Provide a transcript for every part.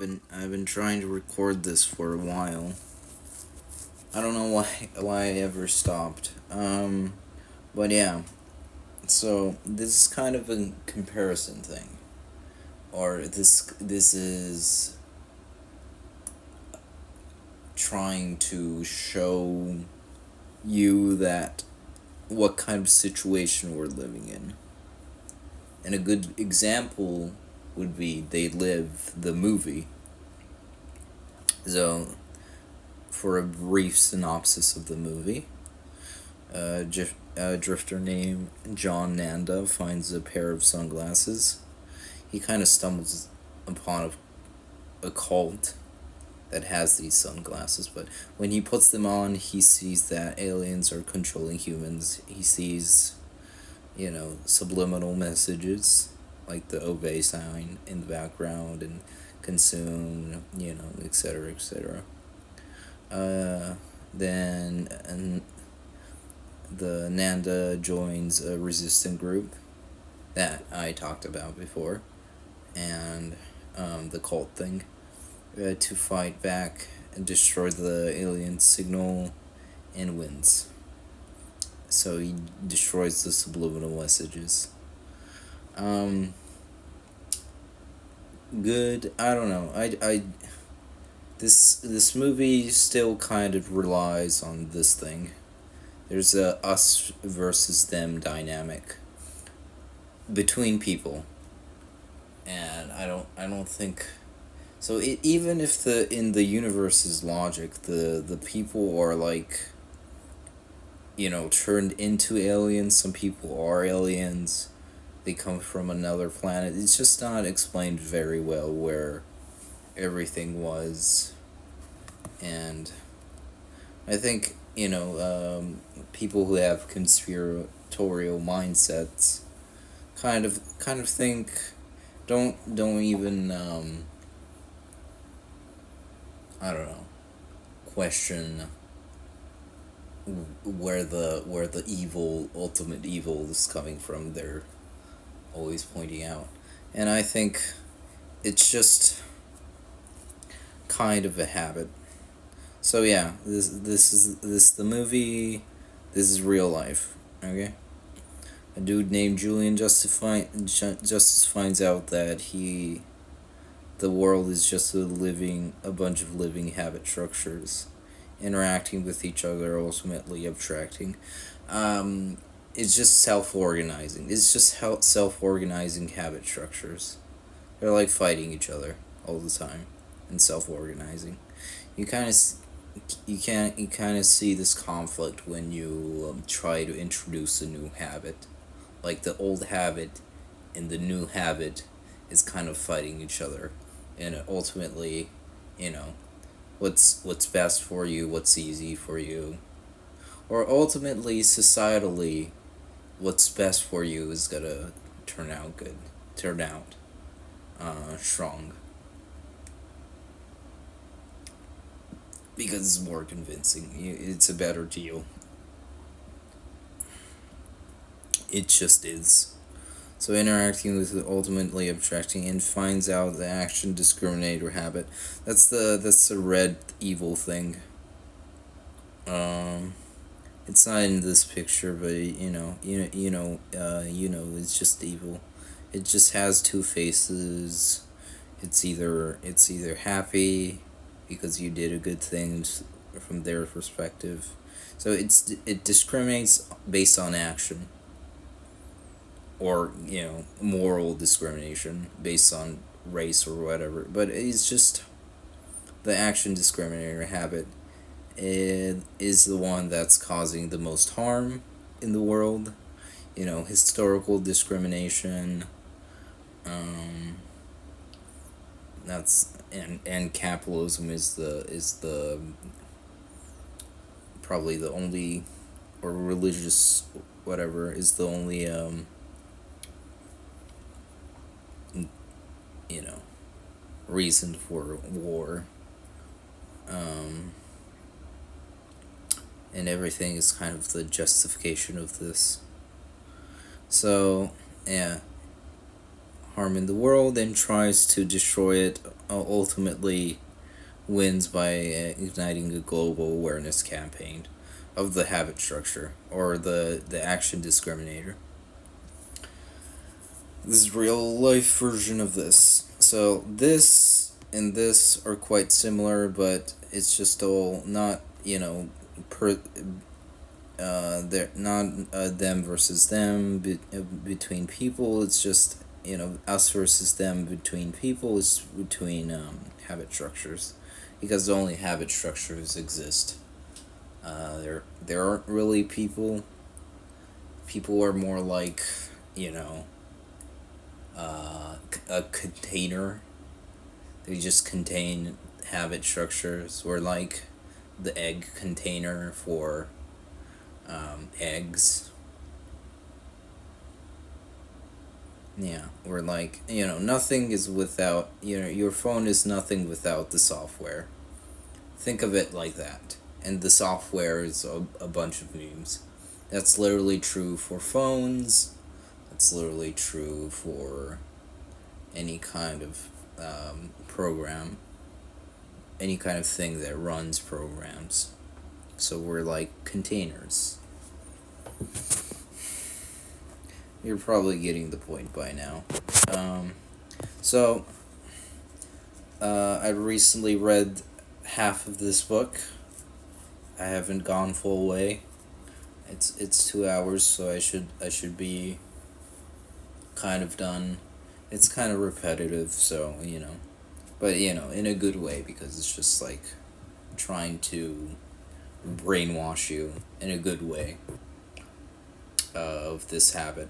I've been trying to record this for a while. I don't know why I ever stopped. But yeah. So this is kind of a comparison thing, or this is trying to show you that what kind of situation we're living in. And a good example would be They Live, the movie. So, for a brief synopsis of the movie, a drifter named John Nanda finds a pair of sunglasses. He kind of stumbles upon a cult that has these sunglasses, but when he puts them on, he sees that aliens are controlling humans. He sees, subliminal messages like the obey sign in the background and consume, etc., etc. Then and the Nanda joins a resistant group that I talked about before, and the cult thing, to fight back and destroy the alien signal and wins. So he destroys the subliminal messages. Um, Good. I don't know. This movie still kind of relies on this thing. There's a us versus them dynamic between people, and I don't think so. Even if the in the universe's logic, the people are like, turned into aliens. Some people are aliens. They come from another planet. It's just not explained very well where everything was, and I think people who have conspiratorial mindsets kind of think don't even I don't know, question where the evil, ultimate evil, is coming from. They're always pointing out, and I think it's just kind of a habit. So yeah, this the movie. This is real life. Okay, a dude named Julian Justice finds out that the world is just a bunch of living habit structures, interacting with each other, ultimately abstracting. Um, it's just self organizing. It's just self organizing habit structures. They're like fighting each other all the time, and self organizing. You kind of you kind of see this conflict when you try to introduce a new habit, like the old habit and the new habit is kind of fighting each other, and ultimately, you know, what's best for you, what's easy for you, or ultimately societally, what's best for you is gonna turn out good, turn out strong, because it's more convincing. It's a better deal. It just is. So interacting with it, ultimately abstracting, and finds out the action discriminator habit. That's the red evil thing. Um, it's not in this picture, but it's just evil. It just has two faces. It's either happy because you did a good thing from their perspective. So it discriminates based on action, or moral discrimination based on race or whatever. But it's just the action discriminator habit. It is the one that's causing the most harm in the world. Historical discrimination. Um, that's and capitalism is the probably the only, or religious, whatever, is the only you know reason for war. Um, and everything is kind of the justification of this. So yeah, harming the world and tries to destroy it ultimately wins by igniting a global awareness campaign of the habit structure or the action discriminator. This is real life version of this. So this and this are quite similar, but it's just all not, per they're not them versus them between people. It's just, us versus them between people. It's between habit structures, because only habit structures exist. There aren't really people. People are more like, you know a container. They just contain habit structures. Or like the egg container for eggs. Yeah, or like, nothing is without, your phone is nothing without the software. Think of it like that. And the software is a bunch of memes. That's literally true for phones. That's literally true for any kind of program. Any kind of thing that runs programs. So we're like containers. You're probably getting the point by now. So, I recently read half of this book. I haven't gone full way. It's 2 hours, so I should be kind of done. It's kind of repetitive, so but in a good way, because it's just like trying to brainwash you in a good way of this habit.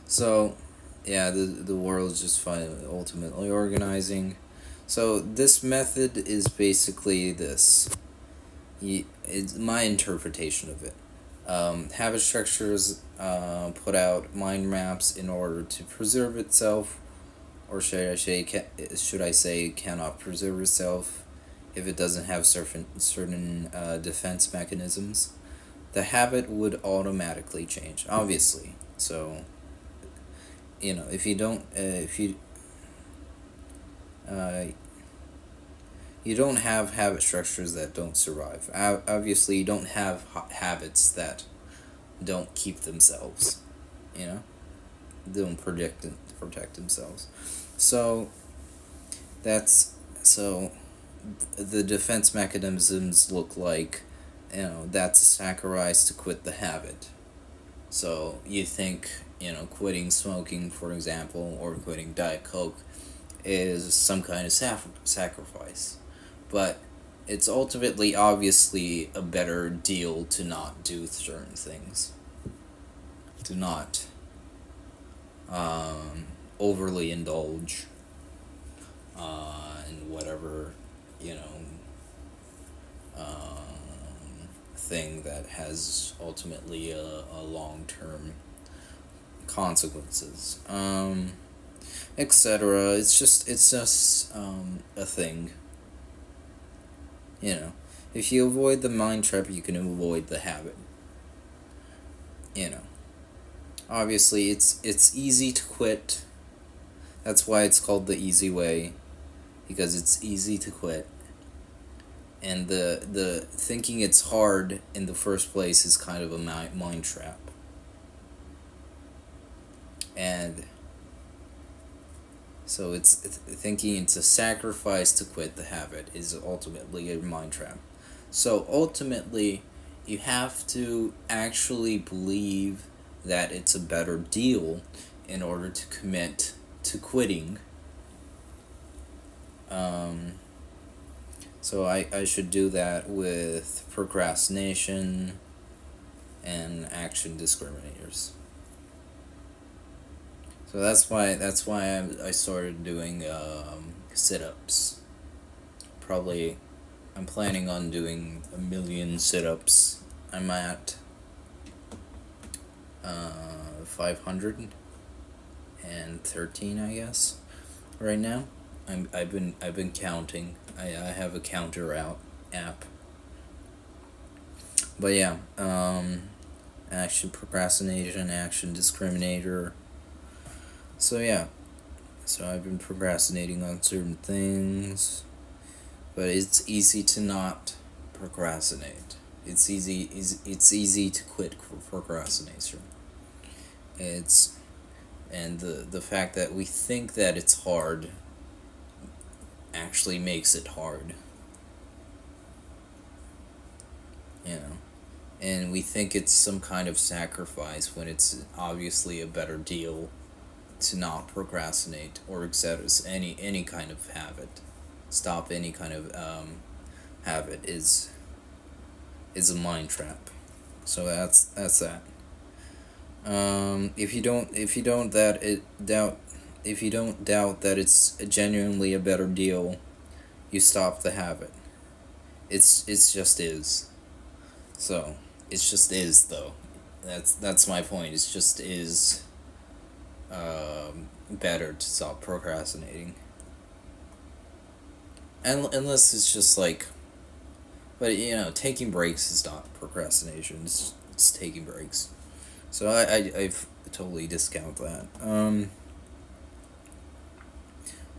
So, yeah, the world is just finally ultimately organizing. So this method is basically this. It's my interpretation of it. Habit structures put out mind maps in order to preserve itself, or should I say cannot preserve itself if it doesn't have certain defense mechanisms. The habit would automatically change, obviously. So, if you don't, uh, you don't have habit structures that don't survive. Obviously, you don't have habits that don't keep themselves. You know, don't protect themselves. So that's so. The defense mechanisms look like, that's a sacrifice to quit the habit. So you think, quitting smoking, for example, or quitting Diet Coke is some kind of sacrifice. But it's ultimately, obviously, a better deal to not do certain things. To not overly indulge in whatever, you know, thing that has ultimately a long term consequences, etc. It's just a thing. If you avoid the mind trap, you can avoid the habit. You know, Obviously, it's easy to quit. That's why it's called the easy way, because it's easy to quit. And the thinking it's hard in the first place is kind of a mind trap. And so it's thinking it's a sacrifice to quit the habit is ultimately a mind trap. So ultimately, you have to actually believe that it's a better deal in order to commit to quitting. So I should do that with procrastination and action discriminators. So that's why I started doing sit-ups. Probably, I'm planning on doing 1,000,000 sit-ups. I'm at 513, I guess, right now. I've been counting. I have a counter out app. But yeah, action procrastination, action discriminator. So yeah, So I've been procrastinating on certain things, but it's easy to not procrastinate. It's easy to quit procrastination. It's and the fact that we think that it's hard actually makes it hard. You know, and we think it's some kind of sacrifice when it's obviously a better deal to not procrastinate or accept any kind of habit. Stop any kind of habit is a mind trap. So that's that. If you don't that it doubt if you don't doubt that it's genuinely a better deal, you stop the habit. It's just is. So it's just is though. That's my point. It's just is better to stop procrastinating. And unless it's just like, but taking breaks is not procrastination. It's taking breaks. So I've totally discount that.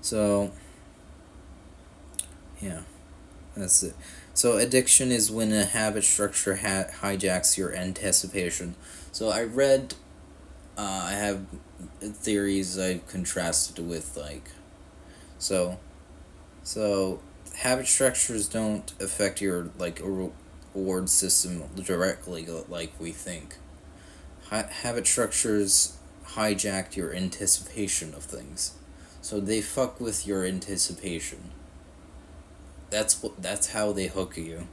So yeah, that's it. So addiction is when a habit structure hijacks your anticipation. So I read, I have theories I've contrasted with like, so so habit structures don't affect your like reward system directly like we think. Habit structures hijack your anticipation of things, so they fuck with your anticipation. That's how they hook you.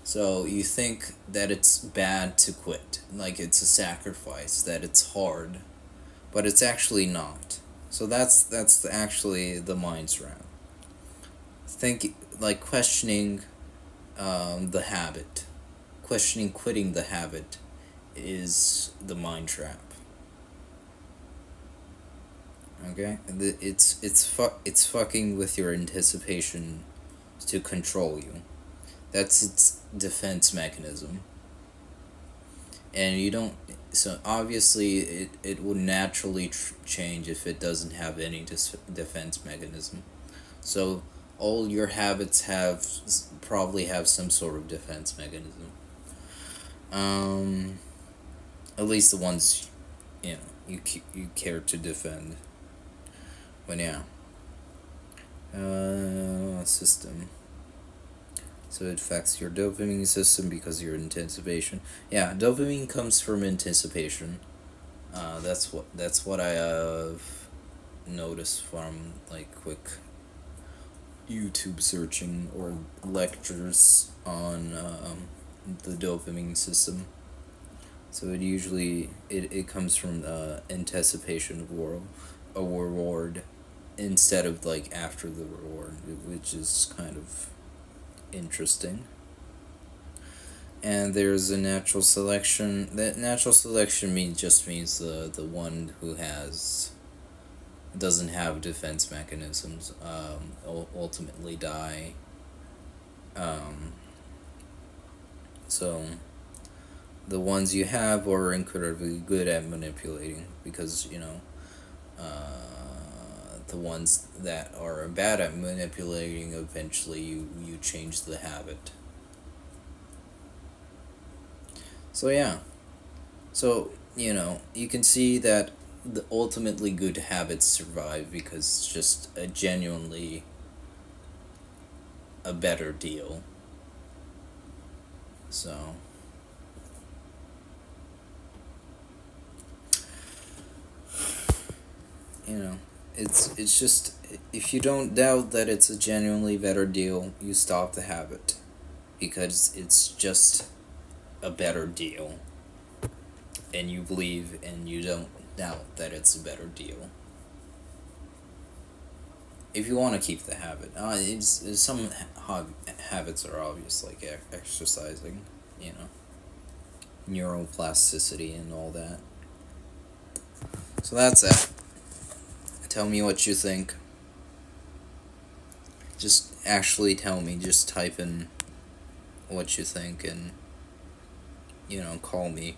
So you think that it's bad to quit, like it's a sacrifice, that it's hard, but it's actually not. So that's actually the mind trap. Think like questioning the habit, questioning quitting the habit is the mind trap. Okay, it's fucking with your anticipation to control you. That's its defense mechanism. And you don't. So obviously, it will naturally change if it doesn't have any defense mechanism. So all your habits probably have some sort of defense mechanism. Um, at least the ones you care to defend. But yeah, system. So it affects your dopamine system because your anticipation. Yeah, dopamine comes from anticipation. That's what I have noticed from like quick YouTube searching or lectures on the dopamine system. So it comes from the anticipation of a reward instead of like after the reward, which is kind of interesting. And there's a natural selection. That natural selection means the one who doesn't have defense mechanisms ultimately die. Um, so the ones you have are incredibly good at manipulating because the ones that are bad at manipulating, eventually you change the habit. So yeah. So, you can see that the ultimately good habits survive because it's just a genuinely a better deal. So, you know, it's just if you don't doubt that it's a genuinely better deal, you stop the habit because it's just a better deal and you believe and you don't doubt that it's a better deal. If you want to keep the habit, some habits are obvious, like exercising, you know, neuroplasticity and all that. So that's it. Tell me what you think. Just actually tell me. Just type in what you think and, call me.